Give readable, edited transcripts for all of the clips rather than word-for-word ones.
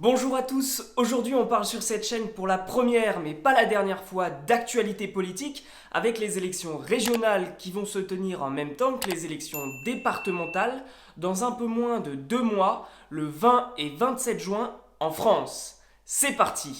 Bonjour à tous, aujourd'hui on parle sur cette chaîne pour la première mais pas la dernière fois d'actualité politique avec les élections régionales qui vont se tenir en même temps que les élections départementales dans un peu moins de 2 mois, le 20 et 27 juin en France. C'est parti!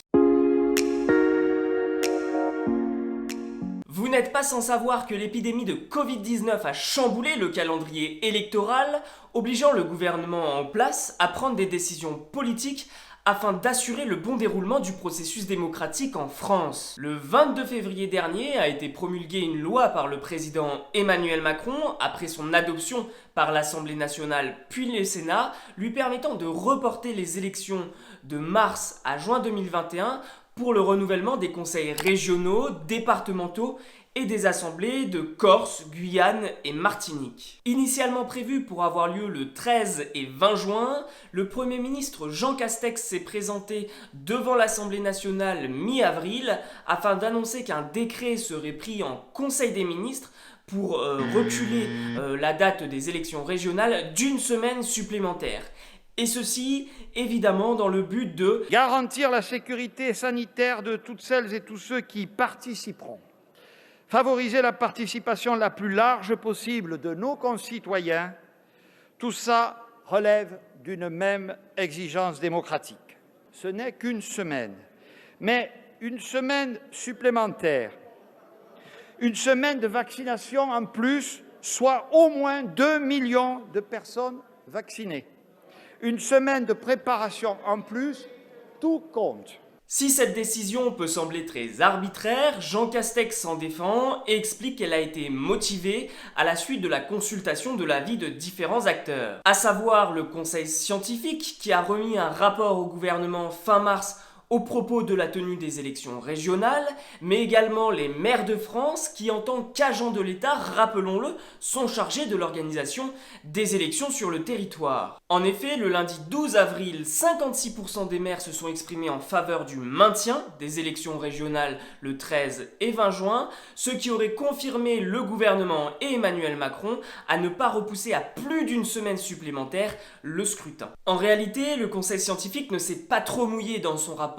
Vous n'êtes pas sans savoir que l'épidémie de Covid-19 a chamboulé le calendrier électoral, obligeant le gouvernement en place à prendre des décisions politiques afin d'assurer le bon déroulement du processus démocratique en France. Le 22 février dernier a été promulguée une loi par le président Emmanuel Macron, après son adoption par l'Assemblée nationale puis le Sénat, lui permettant de reporter les élections de mars à juin 2021 pour le renouvellement des conseils régionaux, départementaux et des assemblées de Corse, Guyane et Martinique. Initialement prévu pour avoir lieu le 13 et 20 juin, le Premier ministre Jean Castex s'est présenté devant l'Assemblée nationale mi-avril afin d'annoncer qu'un décret serait pris en Conseil des ministres pour reculer la date des élections régionales d'une semaine supplémentaire. Et ceci, évidemment, dans le but de garantir la sécurité sanitaire de toutes celles et tous ceux qui participeront, favoriser la participation la plus large possible de nos concitoyens, tout ça relève d'une même exigence démocratique. Ce n'est qu'une semaine, mais une semaine supplémentaire, une semaine de vaccination en plus, soit au moins 2 millions de personnes vaccinées. Une semaine de préparation en plus, tout compte. Si cette décision peut sembler très arbitraire, Jean Castex s'en défend et explique qu'elle a été motivée à la suite de la consultation de l'avis de différents acteurs, à savoir le conseil scientifique qui a remis un rapport au gouvernement fin mars au propos de la tenue des élections régionales, mais également les maires de France qui, en tant qu'agents de l'État, rappelons-le, sont chargés de l'organisation des élections sur le territoire. En effet, le lundi 12 avril, 56% des maires se sont exprimés en faveur du maintien des élections régionales le 13 et 20 juin, ce qui aurait confirmé le gouvernement et Emmanuel Macron à ne pas repousser à plus d'une semaine supplémentaire le scrutin. En réalité, le conseil scientifique ne s'est pas trop mouillé dans son rapport.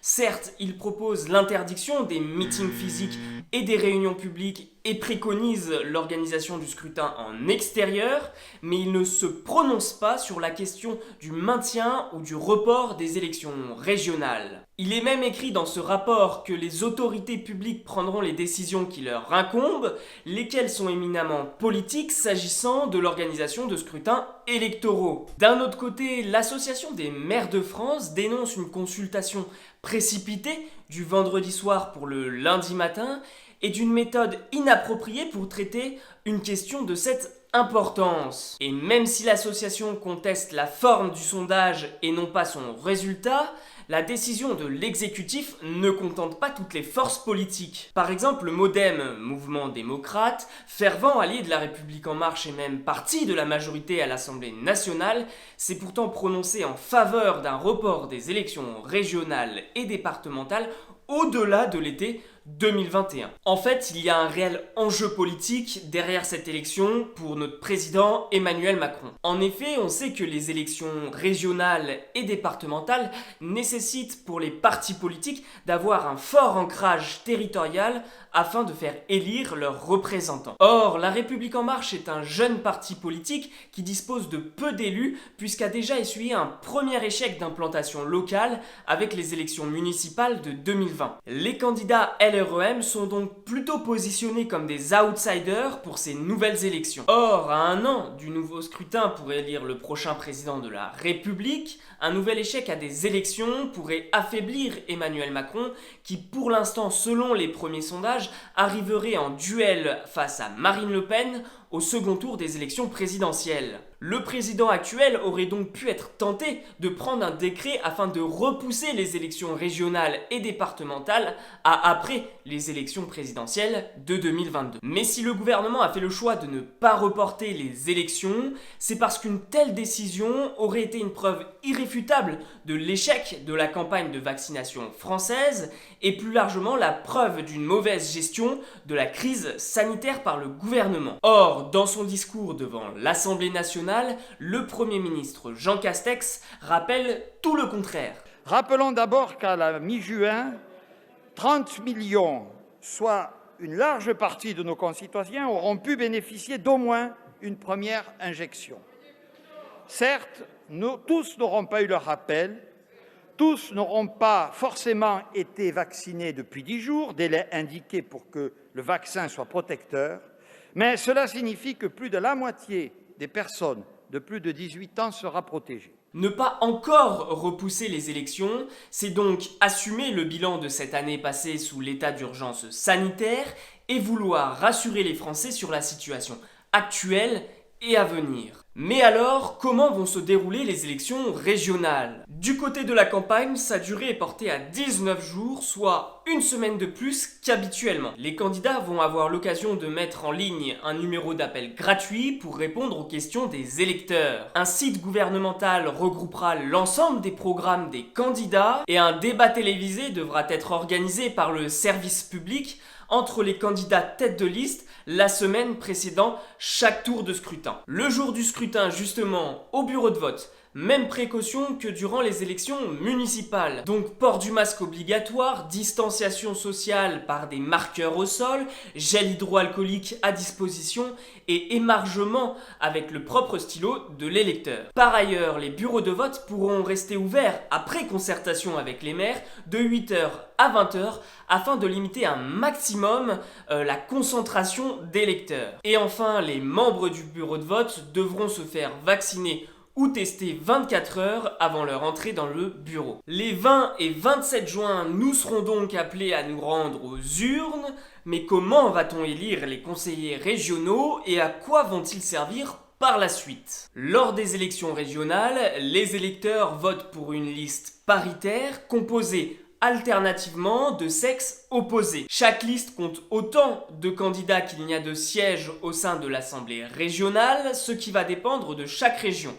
Certes, il propose l'interdiction des meetings physiques et des réunions publiques et préconise l'organisation du scrutin en extérieur, mais il ne se prononce pas sur la question du maintien ou du report des élections régionales. Il est même écrit dans ce rapport que les autorités publiques prendront les décisions qui leur incombent, lesquelles sont éminemment politiques s'agissant de l'organisation de scrutins électoraux. D'un autre côté, l'Association des maires de France dénonce une consultation précipitée du vendredi soir pour le lundi matin et d'une méthode inappropriée pour traiter une question de cette importance. Et même si l'association conteste la forme du sondage et non pas son résultat, la décision de l'exécutif ne contente pas toutes les forces politiques. Par exemple, le MoDem, mouvement démocrate, fervent allié de la République en marche et même parti de la majorité à l'Assemblée nationale, s'est pourtant prononcé en faveur d'un report des élections régionales et départementales au-delà de l'été 2021. En fait, il y a un réel enjeu politique derrière cette élection pour notre président Emmanuel Macron. En effet, on sait que les élections régionales et départementales nécessitent pour les partis politiques d'avoir un fort ancrage territorial afin de faire élire leurs représentants. Or, La République en marche est un jeune parti politique qui dispose de peu d'élus puisqu'a déjà essuyé un premier échec d'implantation locale avec les élections municipales de 2020. Les candidats LREM sont donc plutôt positionnés comme des outsiders pour ces nouvelles élections. Or, à un an du nouveau scrutin pour élire le prochain président de la République, un nouvel échec à des élections pourrait affaiblir Emmanuel Macron qui, pour l'instant, selon les premiers sondages, arriverait en duel face à Marine Le Pen au second tour des élections présidentielles. Le président actuel aurait donc pu être tenté de prendre un décret afin de repousser les élections régionales et départementales à après les élections présidentielles de 2022. Mais si le gouvernement a fait le choix de ne pas reporter les élections, c'est parce qu'une telle décision aurait été une preuve irréfutable de l'échec de la campagne de vaccination française et plus largement la preuve d'une mauvaise gestion de la crise sanitaire par le gouvernement. Or, dans son discours devant l'Assemblée nationale, régional, le Premier ministre Jean Castex rappelle tout le contraire. Rappelons d'abord qu'à la mi-juin, 30 millions, soit une large partie de nos concitoyens, auront pu bénéficier d'au moins une première injection. Certes, tous n'auront pas eu leur rappel, tous n'auront pas forcément été vaccinés depuis 10 jours, délai indiqué pour que le vaccin soit protecteur, mais cela signifie que plus de la moitié des personnes de plus de 18 ans sera protégée. Ne pas encore repousser les élections, c'est donc assumer le bilan de cette année passée sous l'état d'urgence sanitaire et vouloir rassurer les Français sur la situation actuelle et à venir. Mais alors, comment vont se dérouler les élections régionales ? Du côté de la campagne, sa durée est portée à 19 jours, soit une semaine de plus qu'habituellement. Les candidats vont avoir l'occasion de mettre en ligne un numéro d'appel gratuit pour répondre aux questions des électeurs. Un site gouvernemental regroupera l'ensemble des programmes des candidats et un débat télévisé devra être organisé par le service public entre les candidats tête de liste la semaine précédant chaque tour de scrutin. Le jour du scrutin, justement, au bureau de vote, même précaution que durant les élections municipales. Donc port du masque obligatoire, distanciation sociale par des marqueurs au sol, gel hydroalcoolique à disposition et émargement avec le propre stylo de l'électeur. Par ailleurs, les bureaux de vote pourront rester ouverts après concertation avec les maires de 8h à 20h afin de limiter un maximum la concentration d'électeurs. Et enfin, les membres du bureau de vote devront se faire vacciner ou tester 24 heures avant leur entrée dans le bureau. Les 20 et 27 juin, nous serons donc appelés à nous rendre aux urnes, mais comment va-t-on élire les conseillers régionaux et à quoi vont-ils servir par la suite ? Lors des élections régionales, les électeurs votent pour une liste paritaire composée alternativement de sexes opposés. Chaque liste compte autant de candidats qu'il n'y a de sièges au sein de l'Assemblée régionale, ce qui va dépendre de chaque région.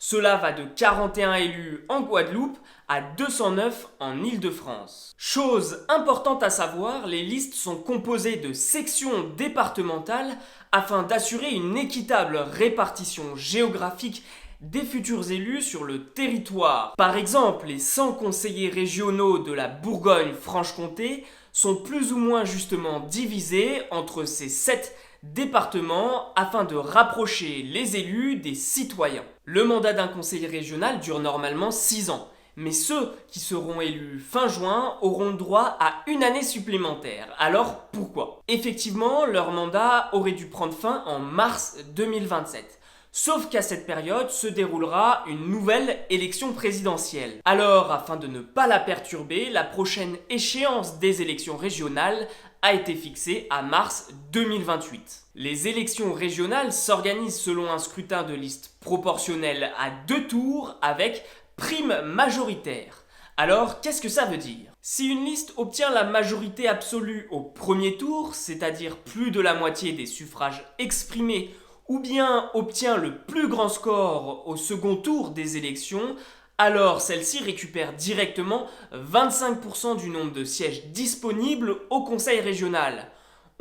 Cela va de 41 élus en Guadeloupe à 209 en Île-de-France. Chose importante à savoir, les listes sont composées de sections départementales afin d'assurer une équitable répartition géographique des futurs élus sur le territoire. Par exemple, les 100 conseillers régionaux de la Bourgogne-Franche-Comté sont plus ou moins justement divisés entre ces 7 départements afin de rapprocher les élus des citoyens. Le mandat d'un conseiller régional dure normalement 6 ans, mais ceux qui seront élus fin juin auront droit à une année supplémentaire. Alors pourquoi ? Effectivement, leur mandat aurait dû prendre fin en mars 2027. Sauf qu'à cette période se déroulera une nouvelle élection présidentielle. Alors, afin de ne pas la perturber, la prochaine échéance des élections régionales a été fixée à mars 2028. Les élections régionales s'organisent selon un scrutin de liste proportionnel à 2 tours avec prime majoritaire. Alors, qu'est-ce que ça veut dire ? Si une liste obtient la majorité absolue au premier tour, c'est-à-dire plus de la moitié des suffrages exprimés, ou bien obtient le plus grand score au second tour des élections, alors celle-ci récupère directement 25% du nombre de sièges disponibles au conseil régional.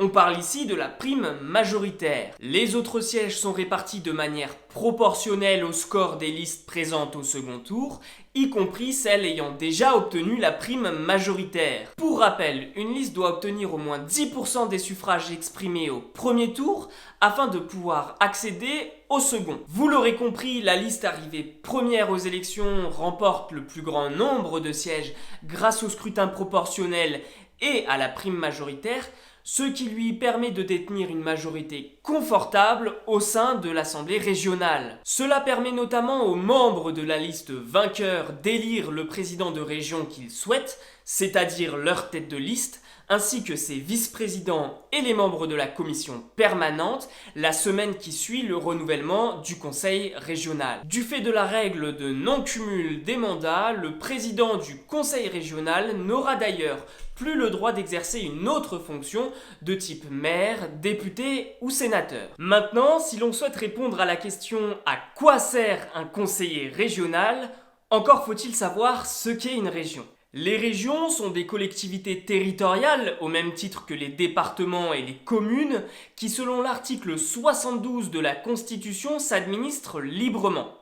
On parle ici de la prime majoritaire. Les autres sièges sont répartis de manière proportionnelle au score des listes présentes au second tour, y compris celles ayant déjà obtenu la prime majoritaire. Pour rappel, une liste doit obtenir au moins 10% des suffrages exprimés au premier tour afin de pouvoir accéder au second. Vous l'aurez compris, la liste arrivée première aux élections remporte le plus grand nombre de sièges grâce au scrutin proportionnel et à la prime majoritaire, ce qui lui permet de détenir une majorité confortable au sein de l'Assemblée régionale. Cela permet notamment aux membres de la liste vainqueur d'élire le président de région qu'ils souhaitent, c'est-à-dire leur tête de liste, ainsi que ses vice-présidents et les membres de la commission permanente la semaine qui suit le renouvellement du conseil régional. Du fait de la règle de non-cumul des mandats, le président du conseil régional n'aura d'ailleurs plus le droit d'exercer une autre fonction de type maire, député ou sénateur. Maintenant, si l'on souhaite répondre à la question « À quoi sert un conseiller régional ?», encore faut-il savoir ce qu'est une région. Les régions sont des collectivités territoriales, au même titre que les départements et les communes, qui selon l'article 72 de la Constitution s'administrent librement.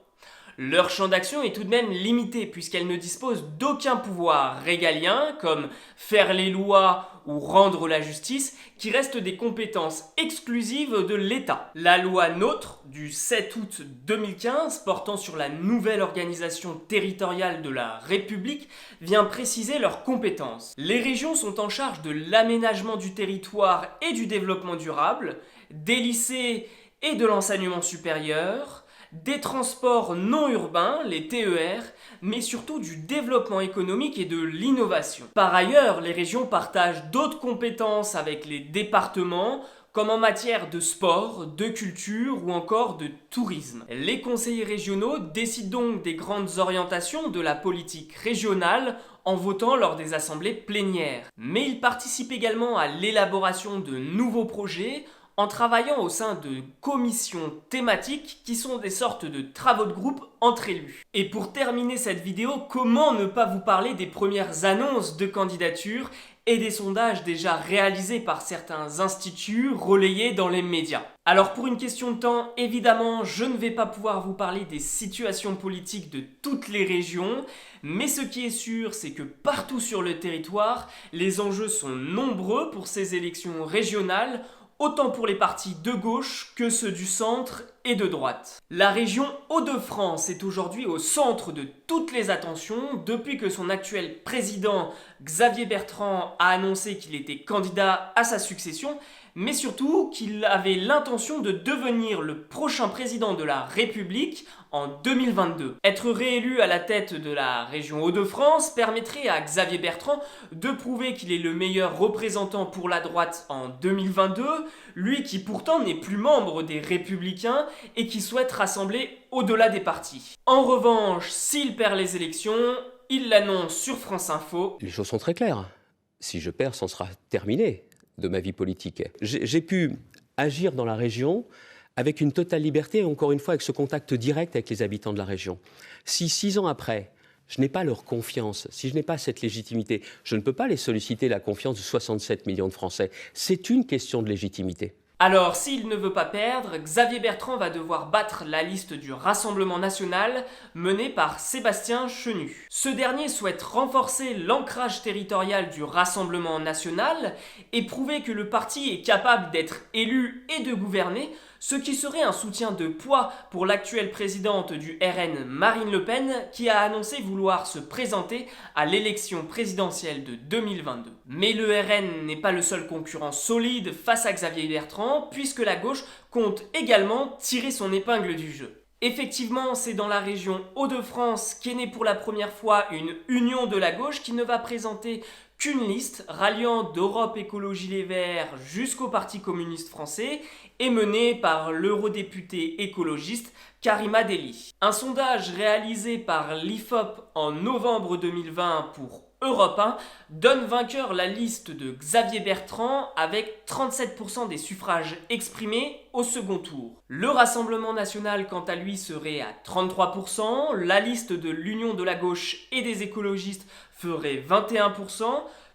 Leur champ d'action est tout de même limité puisqu'elles ne disposent d'aucun pouvoir régalien comme faire les lois ou rendre la justice qui restent des compétences exclusives de l'État. La loi NOTRe du 7 août 2015 portant sur la nouvelle organisation territoriale de la République vient préciser leurs compétences. Les régions sont en charge de l'aménagement du territoire et du développement durable, des lycées et de l'enseignement supérieur, des transports non urbains, les TER, mais surtout du développement économique et de l'innovation. Par ailleurs, les régions partagent d'autres compétences avec les départements, comme en matière de sport, de culture ou encore de tourisme. Les conseillers régionaux décident donc des grandes orientations de la politique régionale en votant lors des assemblées plénières. Mais ils participent également à l'élaboration de nouveaux projets, en travaillant au sein de commissions thématiques qui sont des sortes de travaux de groupe entre élus. Et pour terminer cette vidéo, comment ne pas vous parler des premières annonces de candidature et des sondages déjà réalisés par certains instituts relayés dans les médias. Alors pour une question de temps, évidemment, je ne vais pas pouvoir vous parler des situations politiques de toutes les régions, mais ce qui est sûr, c'est que partout sur le territoire, les enjeux sont nombreux pour ces élections régionales, autant pour les partis de gauche que ceux du centre et de droite. La région Hauts-de-France est aujourd'hui au centre de toutes les attentions depuis que son actuel président Xavier Bertrand a annoncé qu'il était candidat à sa succession, mais surtout qu'il avait l'intention de devenir le prochain président de la République en 2022. Être réélu à la tête de la région Hauts-de-France permettrait à Xavier Bertrand de prouver qu'il est le meilleur représentant pour la droite en 2022, lui qui pourtant n'est plus membre des Républicains et qui souhaite rassembler au-delà des partis. En revanche, s'il perd les élections, il l'annonce sur France Info. Les choses sont très claires. Si je perds, c'en sera terminé de ma vie politique. J'ai pu agir dans la région avec une totale liberté, et encore une fois avec ce contact direct avec les habitants de la région. Si 6 ans après, je n'ai pas leur confiance, si je n'ai pas cette légitimité, je ne peux pas les solliciter la confiance de 67 millions de Français. C'est une question de légitimité. Alors, s'il ne veut pas perdre, Xavier Bertrand va devoir battre la liste du Rassemblement national menée par Sébastien Chenu. Ce dernier souhaite renforcer l'ancrage territorial du Rassemblement national et prouver que le parti est capable d'être élu et de gouverner, ce qui serait un soutien de poids pour l'actuelle présidente du RN, Marine Le Pen, qui a annoncé vouloir se présenter à l'élection présidentielle de 2022. Mais le RN n'est pas le seul concurrent solide face à Xavier Bertrand, puisque la gauche compte également tirer son épingle du jeu. Effectivement, c'est dans la région Hauts-de-France qu'est née pour la première fois une union de la gauche qui ne va présenter qu'une liste ralliant d'Europe Écologie Les Verts jusqu'au Parti communiste français et menée par l'eurodéputée écologiste Karima Delli. Un sondage réalisé par l'IFOP en novembre 2020 pour Europe 1 donne vainqueur la liste de Xavier Bertrand avec 37% des suffrages exprimés au second tour. Le Rassemblement national, quant à lui, serait à 33%, la liste de l'Union de la gauche et des écologistes ferait 21%,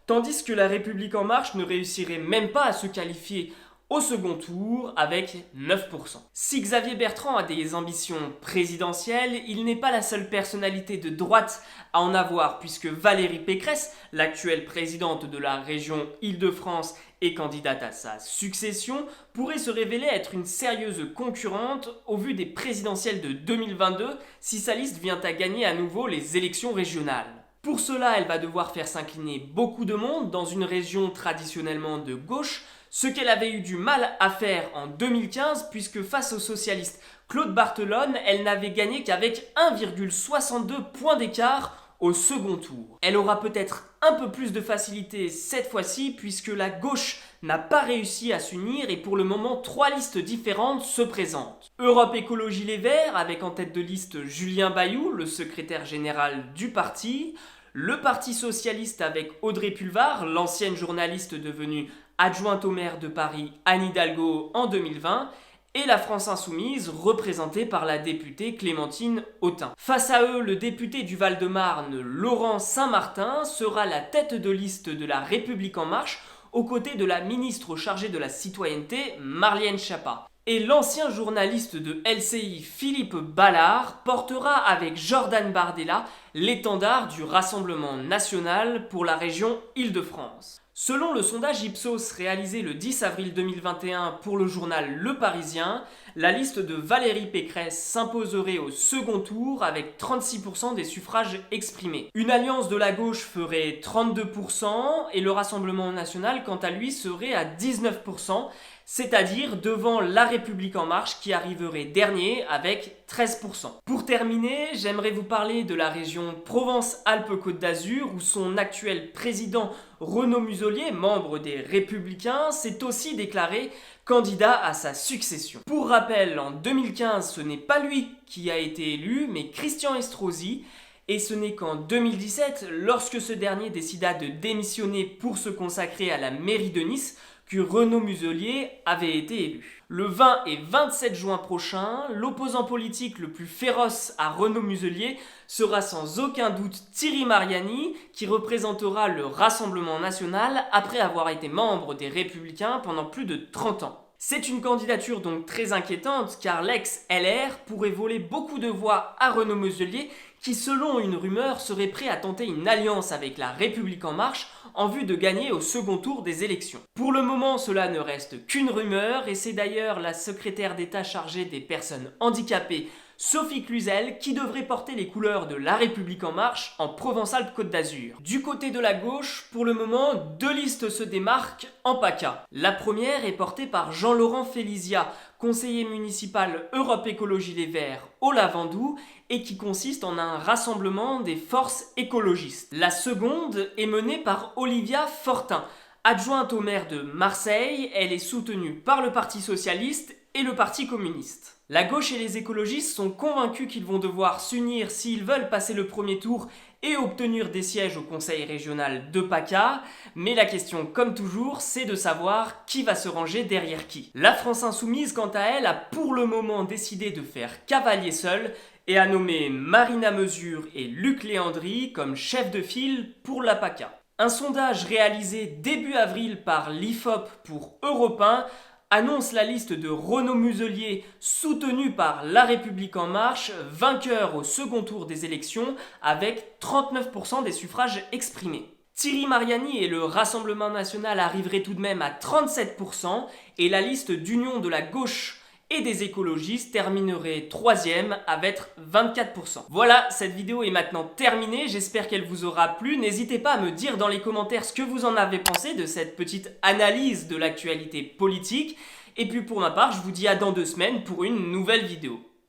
tandis que la République en marche ne réussirait même pas à se qualifier au second tour avec 9%. Si Xavier Bertrand a des ambitions présidentielles, il n'est pas la seule personnalité de droite à en avoir, puisque Valérie Pécresse, l'actuelle présidente de la région Île-de-France et candidate à sa succession, pourrait se révéler être une sérieuse concurrente au vu des présidentielles de 2022 si sa liste vient à gagner à nouveau les élections régionales. Pour cela, elle va devoir faire s'incliner beaucoup de monde dans une région traditionnellement de gauche, ce qu'elle avait eu du mal à faire en 2015 puisque face au socialiste Claude Barthelone, elle n'avait gagné qu'avec 1,62 points d'écart au second tour. Elle aura peut-être un peu plus de facilité cette fois-ci puisque la gauche n'a pas réussi à s'unir et pour le moment 3 listes différentes se présentent. Europe Écologie Les Verts avec en tête de liste Julien Bayou, le secrétaire général du parti, le Parti socialiste avec Audrey Pulvar, l'ancienne journaliste devenue adjointe au maire de Paris Anne Hidalgo en 2020, et la France Insoumise, représentée par la députée Clémentine Autain. Face à eux, le député du Val-de-Marne, Laurent Saint-Martin, sera la tête de liste de la République En Marche, aux côtés de la ministre chargée de la citoyenneté, Marlène Schiappa. Et l'ancien journaliste de LCI, Philippe Ballard, portera avec Jordan Bardella l'étendard du Rassemblement national pour la région Île-de-France. Selon le sondage Ipsos réalisé le 10 avril 2021 pour le journal Le Parisien, la liste de Valérie Pécresse s'imposerait au second tour avec 36% des suffrages exprimés. Une alliance de la gauche ferait 32% et le Rassemblement national, quant à lui, serait à 19%, c'est-à-dire devant La République En Marche qui arriverait dernier avec 13%. Pour terminer, j'aimerais vous parler de la région Provence-Alpes-Côte d'Azur où son actuel président Renaud Muselier, membre des Républicains, s'est aussi déclaré candidat à sa succession. Pour rappel, en 2015, ce n'est pas lui qui a été élu, mais Christian Estrosi, et ce n'est qu'en 2017, lorsque ce dernier décida de démissionner pour se consacrer à la mairie de Nice, que Renaud Muselier avait été élu. Le 20 et 27 juin prochain, l'opposant politique le plus féroce à Renaud Muselier sera sans aucun doute Thierry Mariani, qui représentera le Rassemblement national après avoir été membre des Républicains pendant plus de 30 ans. C'est une candidature donc très inquiétante car l'ex-LR pourrait voler beaucoup de voix à Renaud Muselier qui, selon une rumeur, serait prêt à tenter une alliance avec la République En Marche en vue de gagner au second tour des élections. Pour le moment, cela ne reste qu'une rumeur et c'est d'ailleurs la secrétaire d'État chargée des personnes handicapées, Sophie Cluzel, qui devrait porter les couleurs de La République En Marche en Provence-Alpes-Côte d'Azur. Du côté de la gauche, pour le moment, deux listes se démarquent en PACA. La première est portée par Jean-Laurent Félicia, conseiller municipal Europe Écologie Les Verts au Lavandou, et qui consiste en un rassemblement des forces écologistes. La seconde est menée par Olivia Fortin. Adjointe au maire de Marseille, elle est soutenue par le Parti Socialiste et le Parti Communiste. La gauche et les écologistes sont convaincus qu'ils vont devoir s'unir s'ils veulent passer le premier tour et obtenir des sièges au conseil régional de PACA, mais la question, comme toujours, c'est de savoir qui va se ranger derrière qui. La France Insoumise, quant à elle, a pour le moment décidé de faire cavalier seul et a nommé Marina Mesure et Luc Léandri comme chefs de file pour la PACA. Un sondage réalisé début avril par l'IFOP pour Europe 1 annonce la liste de Renaud Muselier, soutenu par La République En Marche, vainqueur au second tour des élections avec 39% des suffrages exprimés. Thierry Mariani et le Rassemblement national arriveraient tout de même à 37% et la liste d'union de la gauche et des écologistes terminerait 3e avec 24%. Voilà, cette vidéo est maintenant terminée, j'espère qu'elle vous aura plu. N'hésitez pas à me dire dans les commentaires ce que vous en avez pensé de cette petite analyse de l'actualité politique. Et puis pour ma part, je vous dis à dans 2 semaines pour une nouvelle vidéo.